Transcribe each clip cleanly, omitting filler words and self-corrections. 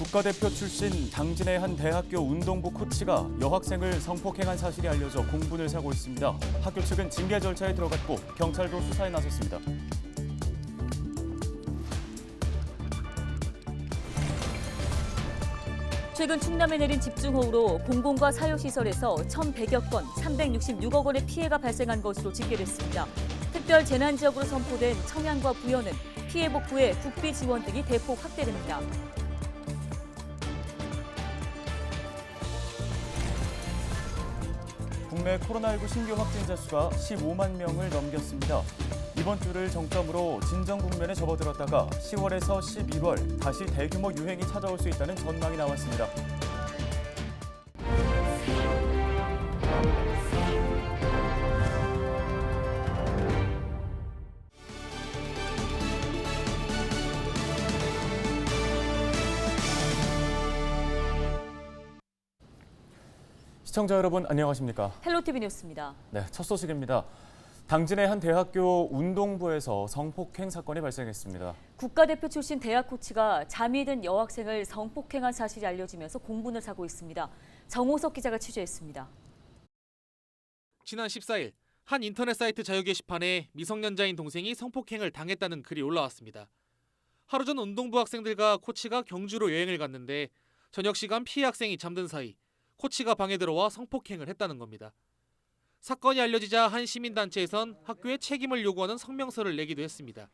국가대표 출신 당진의 한 대학교 운동부 코치가 여학생을 성폭행한 사실이 알려져 공분을 사고 있습니다. 학교 측은 징계 절차에 들어갔고 경찰도 수사에 나섰습니다. 최근 충남에 내린 집중호우로 공공과 사유시설에서 1,100여 건, 366억 원의 피해가 발생한 것으로 집계됐습니다. 특별 재난지역으로 선포된 청양과 부여는 피해 복구에 국비 지원 등이 대폭 확대됩니다. 국내 코로나19 신규 확진자 수가 15만 명을 넘겼습니다. 이번 주를 정점으로 진정 국면에 접어들었다가 10월에서 11월 다시 대규모 유행이 찾아올 수 있다는 전망이 나왔습니다. 시청자 여러분 안녕하십니까? 헬로티비 뉴스입니다. 네, 첫 소식입니다. 당진의 한 대학교 운동부에서 성폭행 사건이 발생했습니다. 국가대표 출신 대학 코치가 잠이 든 여학생을 성폭행한 사실이 알려지면서 공분을 사고 있습니다. 정호석 기자가 취재했습니다. 지난 14일 한 인터넷 사이트 자유 게시판에 미성년자인 동생이 성폭행을 당했다는 글이 올라왔습니다. 하루 전 운동부 학생들과 코치가 경주로 여행을 갔는데 저녁 시간 피해 학생이 잠든 사이 코치가 방에 들어와 성폭행을 했다는 겁니다. 사건이 알려지자 한 시민단체에선 학교에 책임을 요구하는 성명서를 내기도 했습니다.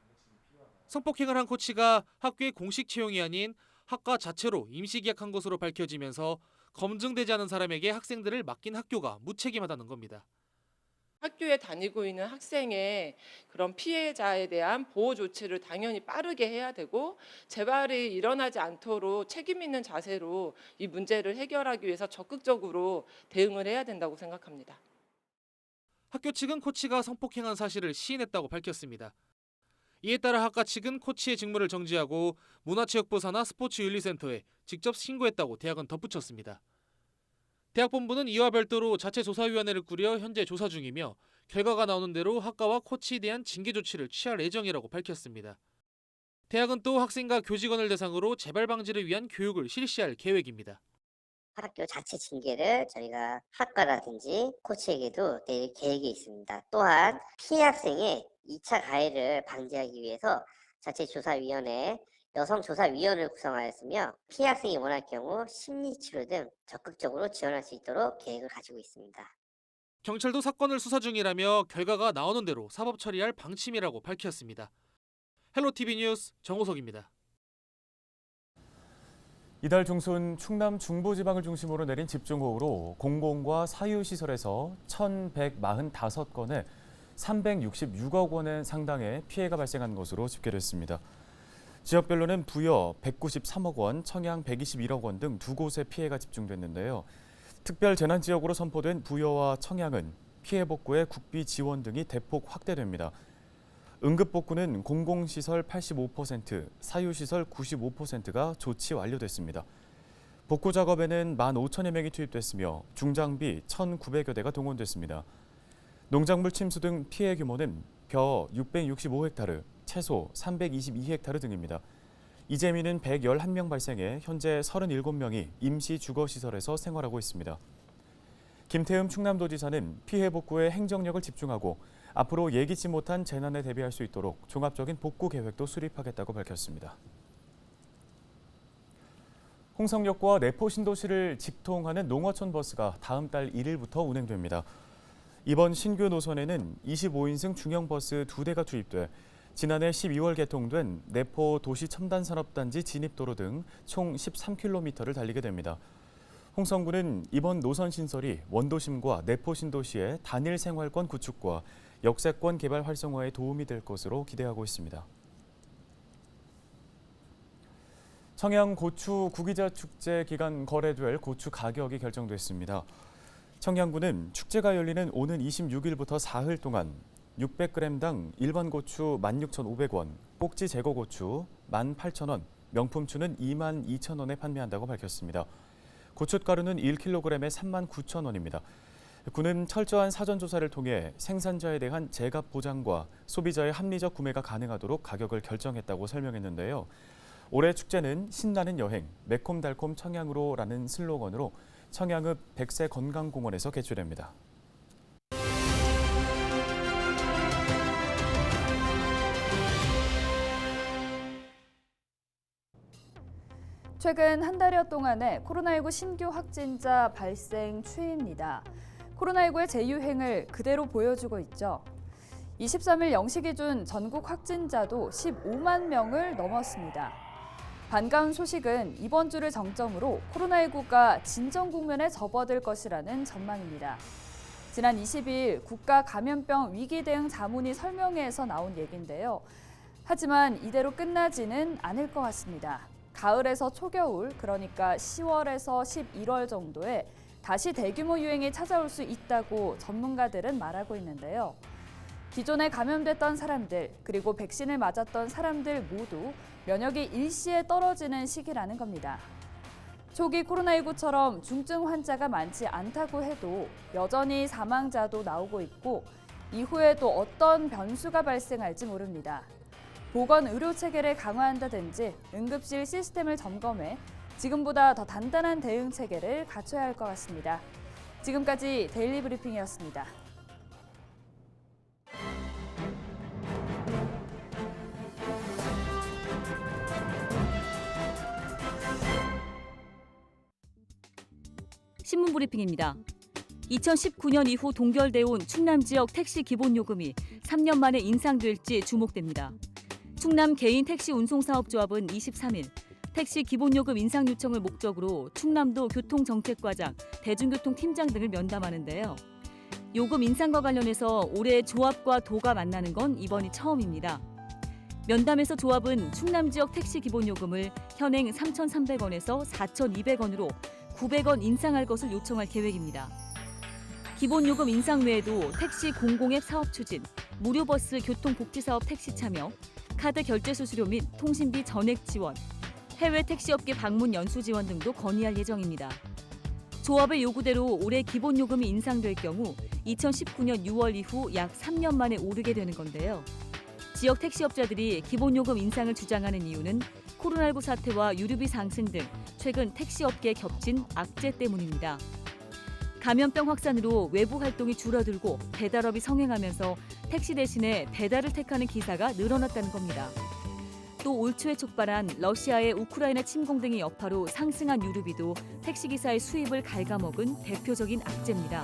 성폭행을 한 코치가 학교의 공식 채용이 아닌 학과 자체로 임시계약한 것으로 밝혀지면서 검증되지 않은 사람에게 학생들을 맡긴 학교가 무책임하다는 겁니다. 학교에 다니고 있는 학생의 그런 피해자에 대한 보호 조치를 당연히 빠르게 해야 되고 재발이 일어나지 않도록 책임 있는 자세로 이 문제를 해결하기 위해서 적극적으로 대응을 해야 된다고 생각합니다. 학교 측은 코치가 성폭행한 사실을 시인했다고 밝혔습니다. 이에 따라 학과 측은 코치의 직무를 정지하고 문화체육부 산하 스포츠윤리센터에 직접 신고했다고 대학은 덧붙였습니다. 대학 본부는 이와 별도로 자체 조사위원회를 꾸려 현재 조사 중이며 결과가 나오는 대로 학과와 코치에 대한 징계 조치를 취할 예정이라고 밝혔습니다. 대학은 또 학생과 교직원을 대상으로 재발 방지를 위한 교육을 실시할 계획입니다. 학교 자체 징계를 저희가 학과라든지 코치에게도 내릴 계획이 있습니다. 또한 피해 학생의 2차 가해를 방지하기 위해서 자체조사위원회 여성조사위원회를 구성하였으며 피해 학생이 원할 경우 심리치료 등 적극적으로 지원할 수 있도록 계획을 가지고 있습니다. 경찰도 사건을 수사 중이라며 결과가 나오는 대로 사법 처리할 방침이라고 밝혔습니다. 헬로티비 뉴스 정호석입니다. 이달 중순 충남 중부지방을 중심으로 내린 집중호우로 공공과 사유시설에서 1,145건에 366억 원의 상당의 피해가 발생한 것으로 집계됐습니다. 지역별로는 부여 193억 원, 청양 121억 원 등 두 곳에 피해가 집중됐는데요. 특별 재난지역으로 선포된 부여와 청양은 피해 복구에 국비 지원 등이 대폭 확대됩니다. 응급복구는 공공시설 85%, 사유시설 95%가 조치 완료됐습니다. 복구 작업에는 15,000여 명이 투입됐으며 중장비 1,900여 대가 동원됐습니다. 농작물 침수 등 피해 규모는 벼 665헥타르, 채소 322헥타르 등입니다. 이재민은 111명 발생해 현재 37명이 임시 주거시설에서 생활하고 있습니다. 김태흠 충남도지사는 피해 복구에 행정력을 집중하고 앞으로 예기치 못한 재난에 대비할 수 있도록 종합적인 복구 계획도 수립하겠다고 밝혔습니다. 홍성역과 내포 신도시를 직통하는 농어촌 버스가 다음 달 1일부터 운행됩니다. 이번 신규 노선에는 25인승 중형버스 2대가 투입돼 지난해 12월 개통된 내포 도시첨단산업단지 진입도로 등 총 13km를 달리게 됩니다. 홍성군은 이번 노선 신설이 원도심과 내포 신도시의 단일 생활권 구축과 역세권 개발 활성화에 도움이 될 것으로 기대하고 있습니다. 청양 고추 구기자 축제 기간 거래될 고추 가격이 결정됐습니다. 청양군은 축제가 열리는 오는 26일부터 사흘 동안 600g당 일반 고추 16,500원, 꼭지 제거 고추 18,000원, 명품추는 22,000원에 판매한다고 밝혔습니다. 고춧가루는 1kg에 39,000원입니다. 군은 철저한 사전조사를 통해 생산자에 대한 제값 보장과 소비자의 합리적 구매가 가능하도록 가격을 결정했다고 설명했는데요. 올해 축제는 신나는 여행, 매콤달콤 청양으로라는 슬로건으로 청양읍 백세건강공원에서 개최됩니다. 최근 한 달여 동안의 코로나19 신규 확진자 발생 추이입니다. 코로나19의 재유행을 그대로 보여주고 있죠. 23일 0시 기준 전국 확진자도 15만 명을 넘었습니다. 반가운 소식은 이번 주를 정점으로 코로나19가 진정 국면에 접어들 것이라는 전망입니다. 지난 22일 국가 감염병 위기 대응 자문위 설명회에서 나온 얘기인데요. 하지만 이대로 끝나지는 않을 것 같습니다. 가을에서 초겨울, 그러니까 10월에서 11월 정도에 다시 대규모 유행이 찾아올 수 있다고 전문가들은 말하고 있는데요. 기존에 감염됐던 사람들, 그리고 백신을 맞았던 사람들 모두 면역이 일시에 떨어지는 시기라는 겁니다. 초기 코로나19처럼 중증 환자가 많지 않다고 해도 여전히 사망자도 나오고 있고 이후에 또 어떤 변수가 발생할지 모릅니다. 보건 의료 체계를 강화한다든지 응급실 시스템을 점검해 지금보다 더 단단한 대응 체계를 갖춰야 할 것 같습니다. 지금까지 데일리 브리핑이었습니다. 신문 브리핑입니다. 2019년 이후 동결돼 온 충남 지역 택시 기본 요금이 3년 만에 인상될지 주목됩니다. 충남 개인 택시 운송사업조합은 23일 택시 기본요금 인상 요청을 목적으로 충남도 교통정책과장, 대중교통팀장 등을 면담하는데요. 요금 인상과 관련해서 올해 조합과 도가 만나는 건 이번이 처음입니다. 면담에서 조합은 충남 지역 택시 기본요금을 현행 3,300원에서 4,200원으로 900원 인상할 것을 요청할 계획입니다. 기본요금 인상 외에도 택시 공공앱 사업 추진, 무료버스 교통복지사업 택시 참여, 카드 결제 수수료 및 통신비 전액 지원, 해외 택시업계 방문 연수 지원 등도 건의할 예정입니다. 조합의 요구대로 올해 기본요금이 인상될 경우 2019년 6월 이후 약 3년 만에 오르게 되는 건데요. 지역 택시업자들이 기본요금 인상을 주장하는 이유는 코로나19 사태와 유류비 상승 등 최근 택시업계에 겹친 악재 때문입니다. 감염병 확산으로 외부 활동이 줄어들고 배달업이 성행하면서 택시 대신에 배달을 택하는 기사가 늘어났다는 겁니다. 또 올 초에 촉발한 러시아의 우크라이나 침공 등의 여파로 상승한 유류비도 택시기사의 수입을 갉아먹은 대표적인 악재입니다.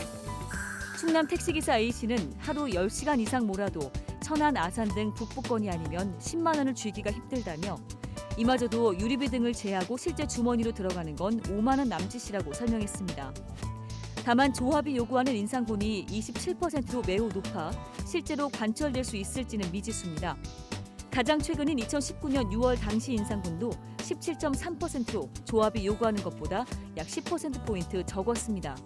충남 택시기사 A씨는 하루 10시간 이상 몰아도 천안, 아산 등 북부권이 아니면 10만 원을 쥐기가 힘들다며 이마저도 유류비 등을 제하고 실제 주머니로 들어가는 건 5만 원 남짓이라고 설명했습니다. 다만 조합이 요구하는 인상분이 27%로 매우 높아 실제로 관철될 수 있을지는 미지수입니다. 가장 최근인 2019년 6월 당시 인상분도 17.3%로 조합이 요구하는 것보다 약 10%포인트 적었습니다.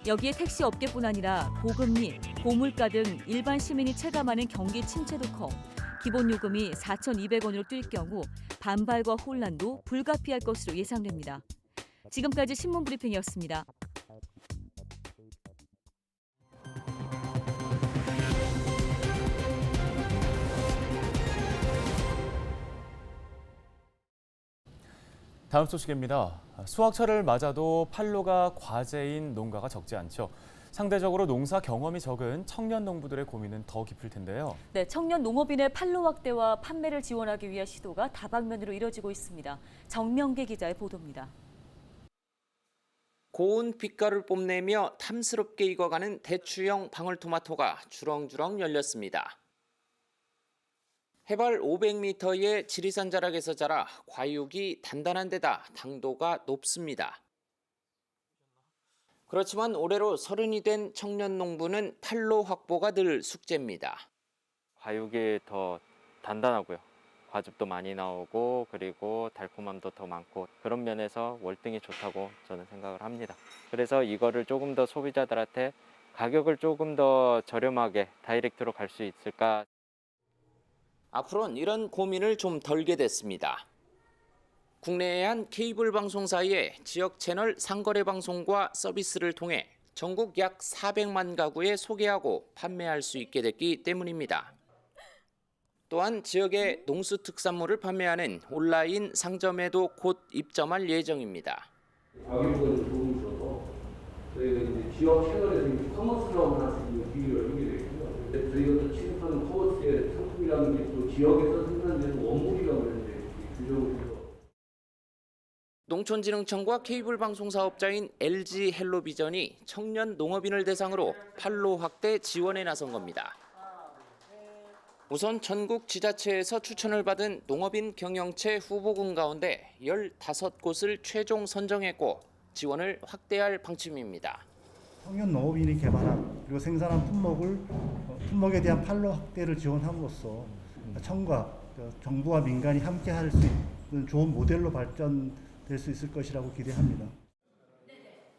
여기에 택시 업계뿐 아니라 고금리, 고물가 등 일반 시민이 체감하는 경기 침체도 커 기본 요금이 4,200원으로 뛸 경우 반발과 혼란도 불가피할 것으로 예상됩니다. 지금까지 신문 브리핑이었습니다. 다음 소식입니다. 수확철을 맞아도 판로가 과제인 농가가 적지 않죠. 상대적으로 농사 경험이 적은 청년 농부들의 고민은 더 깊을 텐데요. 네, 청년 농업인의 판로 확대와 판매를 지원하기 위한 시도가 다방면으로 이뤄지고 있습니다. 정명계 기자의 보도입니다. 고운 빛깔을 뽐내며 탐스럽게 익어가는 대추형 방울토마토가 주렁주렁 열렸습니다. 해발 500m의 지리산 자락에서 자라 과육이 단단한 데다 당도가 높습니다. 그렇지만 올해로 30이 된 청년 농부는 판로 확보가 늘 숙제입니다. 과육이 더 단단하고요. 과즙도 많이 나오고 그리고 달콤함도 더 많고 그런 면에서 월등히 좋다고 저는 생각을 합니다. 그래서 이거를 조금 더 소비자들한테 가격을 조금 더 저렴하게 다이렉트로 갈 수 있을까. 앞으로는 이런 고민을 좀 덜게 됐습니다. 국내의 한 케이블 방송사의 지역 채널 상거래 방송과 서비스를 통해 전국 약 400만 가구에 소개하고 판매할 수 있게 됐기 때문입니다. 또한 지역의 농수특산물을 판매하는 온라인 상점에도 곧 입점할 예정입니다. 가격은 도움이 줘서 저희가 이제 지역 채널에서 커머스 사업을 할 수 있는 기회를 주게 되고요. 저희가 또 취급하는 커머스의 상품이라는 게 또 지역에서 생산되는 원물이라고 하는데 규정을 해서 농촌진흥청과 케이블 방송 사업자인 LG 헬로비전이 청년 농업인을 대상으로 판로 확대 지원에 나선 겁니다. 우선 전국 지자체에서 추천을 받은 농업인 경영체 후보군 가운데 15곳을 최종 선정했고 지원을 확대할 방침입니다. 청년 농업인이 개발한 그리고 생산한 품목에 대한 판로 확대를 지원함으로써 청과 정부와 민간이 함께 할 수 있는 좋은 모델로 발전될 수 있을 것이라고 기대합니다.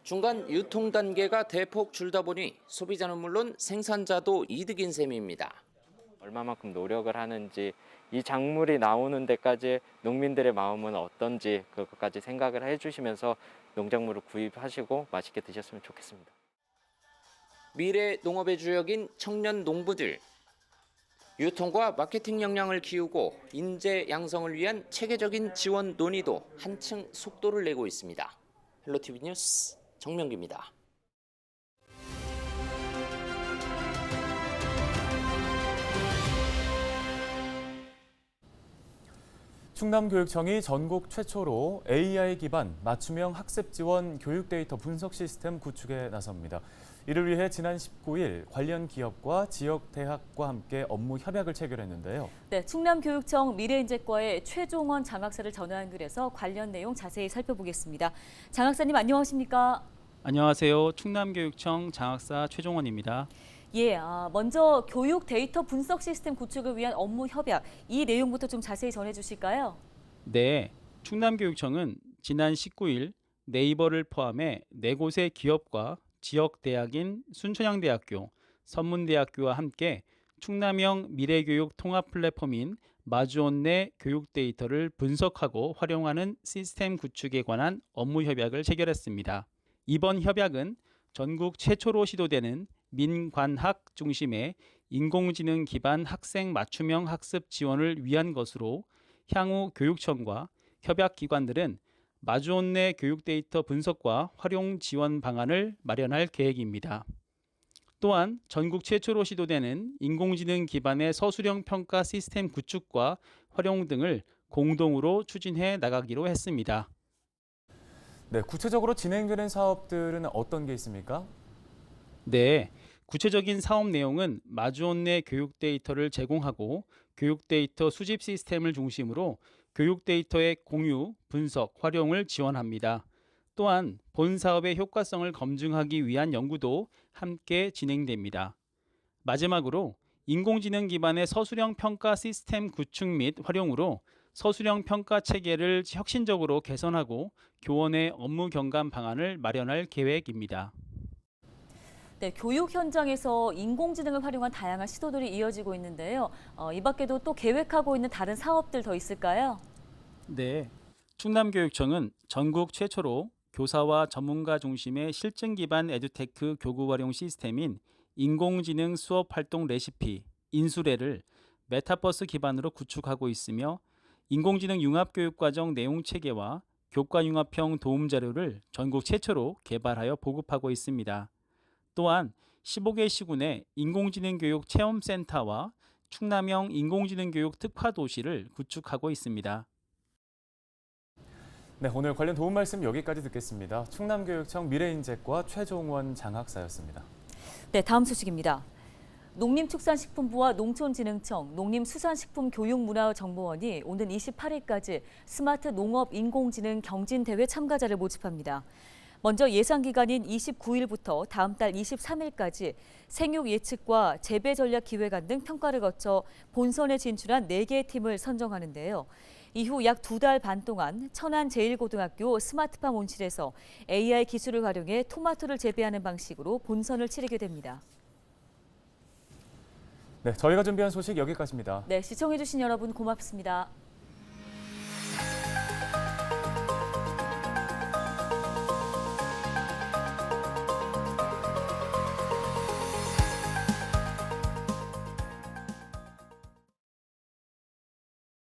중간 유통 단계가 대폭 줄다 보니 소비자는 물론 생산자도 이득인 셈입니다. 얼마만큼 노력을 하는지, 이 작물이 나오는 데까지 농민들의 마음은 어떤지 그것까지 생각을 해주시면서 농작물을 구입하시고 맛있게 드셨으면 좋겠습니다. 미래 농업의 주역인 청년 농부들. 유통과 마케팅 역량을 키우고 인재 양성을 위한 체계적인 지원 논의도 한층 속도를 내고 있습니다. 헬로티비 뉴스 정명기입니다. 충남교육청이 전국 최초로 AI 기반 맞춤형 학습 지원 교육 데이터 분석 시스템 구축에 나섭니다. 이를 위해 지난 19일 관련 기업과 지역 대학과 함께 업무 협약을 체결했는데요. 네, 충남교육청 미래인재과의 최종원 장학사를 전화 연결해서 관련 내용 자세히 살펴보겠습니다. 장학사님 안녕하십니까? 안녕하세요. 충남교육청 장학사 최종원입니다. 예, 먼저 교육 데이터 분석 시스템 구축을 위한 업무 협약, 이 내용부터 좀 자세히 전해주실까요? 네, 충남교육청은 지난 19일 네이버를 포함해 4곳의 기업과 지역 대학인 순천향대학교, 선문대학교와 함께 충남형 미래교육 통합 플랫폼인 마주온 내 교육 데이터를 분석하고 활용하는 시스템 구축에 관한 업무 협약을 체결했습니다. 이번 협약은 전국 최초로 시도되는 민관학 중심의 인공지능 기반 학생 맞춤형 학습 지원을 위한 것으로 향후 교육청과 협약기관들은 마주온 내 교육 데이터 분석과 활용 지원 방안을 마련할 계획입니다. 또한 전국 최초로 시도되는 인공지능 기반의 서술형 평가 시스템 구축과 활용 등을 공동으로 추진해 나가기로 했습니다. 네, 구체적으로 진행되는 사업들은 어떤 게 있습니까? 네, 구체적인 사업 내용은 마주온 내 교육 데이터를 제공하고 교육 데이터 수집 시스템을 중심으로 교육 데이터의 공유, 분석, 활용을 지원합니다. 또한 본 사업의 효과성을 검증하기 위한 연구도 함께 진행됩니다. 마지막으로 인공지능 기반의 서술형 평가 시스템 구축 및 활용으로 서술형 평가 체계를 혁신적으로 개선하고 교원의 업무 경감 방안을 마련할 계획입니다. 네, 교육 현장에서 인공지능을 활용한 다양한 시도들이 이어지고 있는데요. 이 밖에도 또 계획하고 있는 다른 사업들 더 있을까요? 네, 충남교육청은 전국 최초로 교사와 전문가 중심의 실증 기반 에듀테크 교구 활용 시스템인 인공지능 수업 활동 레시피, 인수레를 메타버스 기반으로 구축하고 있으며 인공지능 융합교육과정 내용 체계와 교과 융합형 도움 자료를 전국 최초로 개발하여 보급하고 있습니다. 또한 15개 시군의 인공지능 교육 체험센터와 충남형 인공지능 교육 특화 도시를 구축하고 있습니다. 네, 오늘 관련 도움 말씀 여기까지 듣겠습니다. 충남교육청 미래인재과 최종원 장학사였습니다. 네, 다음 소식입니다. 농림축산식품부와 농촌진흥청, 농림수산식품교육문화정보원이 오는 28일까지 스마트 농업 인공지능 경진대회 참가자를 모집합니다. 먼저 예상기간인 29일부터 다음 달 23일까지 생육 예측과 재배 전략 기획안 등 평가를 거쳐 본선에 진출한 4개의 팀을 선정하는데요. 이후 약 2달 반 동안 천안제일고등학교 스마트팜 온실에서 AI 기술을 활용해 토마토를 재배하는 방식으로 본선을 치르게 됩니다. 네, 저희가 준비한 소식 여기까지입니다. 네, 시청해주신 여러분 고맙습니다.